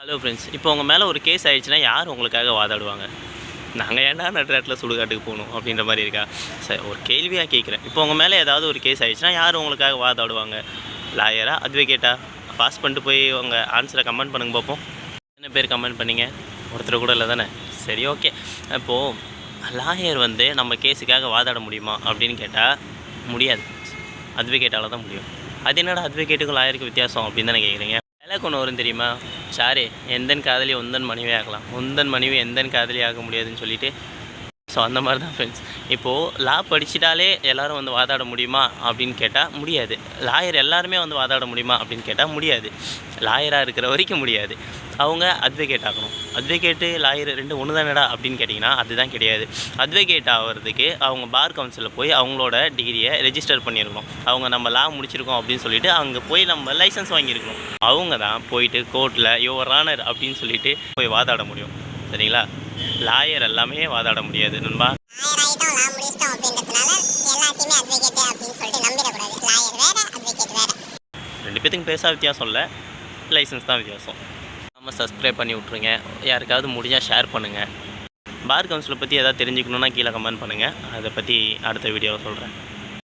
Hello friends, இப்போ உங்கள் மேலே ஒரு கேஸ் ஆயிடுச்சுன்னா யார் உங்களுக்காக வாதாடுவாங்க? நாங்கள் ஏன்டா நடுராட்டில் சுடுகாட்டுக்கு போகணும் அப்படின்ற மாதிரி இருக்கா? சரி, ஒரு கேள்வியாக கேட்குறேன். இப்போ உங்கள் மேலே ஏதாவது ஒரு கேஸ் ஆயிடுச்சுன்னா யார் உங்களுக்காக வாதாடுவாங்க? லாயரா, அட்வொகேட்டா? பாஸ் பண்ணிட்டு போய் உங்கள் ஆன்சரை கமெண்ட் பண்ணுங்க பார்ப்போம். என்ன பேர் கமெண்ட் பண்ணிங்க? ஒருத்தர் கூட இல்லை தானே? சரி, ஓகே. இப்போது லாயர் நம்ம கேஸுக்காக வாதாட முடியுமா அப்படின்னு கேட்டால் முடியாது. அட்வொகேட்டால் தான் முடியும். அது என்னடா அட்வொகேட்டுக்கும் லாயருக்கு வித்தியாசம் அப்படின்னு தானே கேட்குறீங்க? எனக்கு ஒன்று வரும் தெரியுமா? சாரே, எந்தன் காதலி உந்தன் மனைவி ஆகலாம், உந்தன் மனைவி எந்தன் காதலி ஆக முடியாதுன்னு சொல்லிட்டு. ஸோ அந்த மாதிரி தான் ஃப்ரெண்ட்ஸ். இப்போது லா படிச்சிட்டாலே எல்லோரும் வாதாட முடியுமா அப்படின்னு கேட்டால் முடியாது. லாயர் எல்லாருமே வாதாட முடியுமா அப்படின்னு கேட்டால் முடியாது. லாயராக இருக்கிற வரைக்கும் முடியாது. அவங்க அட்வொகேட் ஆகணும். அட்வொகேட்டு லாயர் ரெண்டு ஒன்று தானடா அப்படின்னு கேட்டிங்கன்னா அதுதான் கிடையாது. அட்வொகேட் ஆகிறதுக்கு அவங்க பார் கவுன்சிலில் போய் அவங்களோட டிகிரியை ரெஜிஸ்டர் பண்ணியிருக்கணும். அவங்க நம்ம லா முடிச்சிருக்கோம் அப்படின்னு சொல்லிட்டு அங்கே போய் நம்ம லைசன்ஸ் வாங்கியிருக்கணும். அவங்க தான் போயிட்டு கோர்ட்டில் யுவர் ஆனர் அப்படின்னு சொல்லிட்டு போய் வாதாட முடியும். சரிங்களா? லாயர் எல்லாமே வாதாட முடியாது நண்பா. ரெண்டு பேத்துக்கும் பேச வித்தியாசம் இல்லை, லைசன்ஸ் தான் வித்தியாசம். நம்ம சப்ஸ்கிரைப் பண்ணி விட்ருங்க. யாருக்காவது முடிஞ்சால் ஷேர் பண்ணுங்கள். பார் கவுன்சிலை பற்றி எதாவது தெரிஞ்சுக்கணுன்னா கீழே கமெண்ட் பண்ணுங்கள். அதை பற்றி அடுத்த வீடியோவில் சொல்கிறேன்.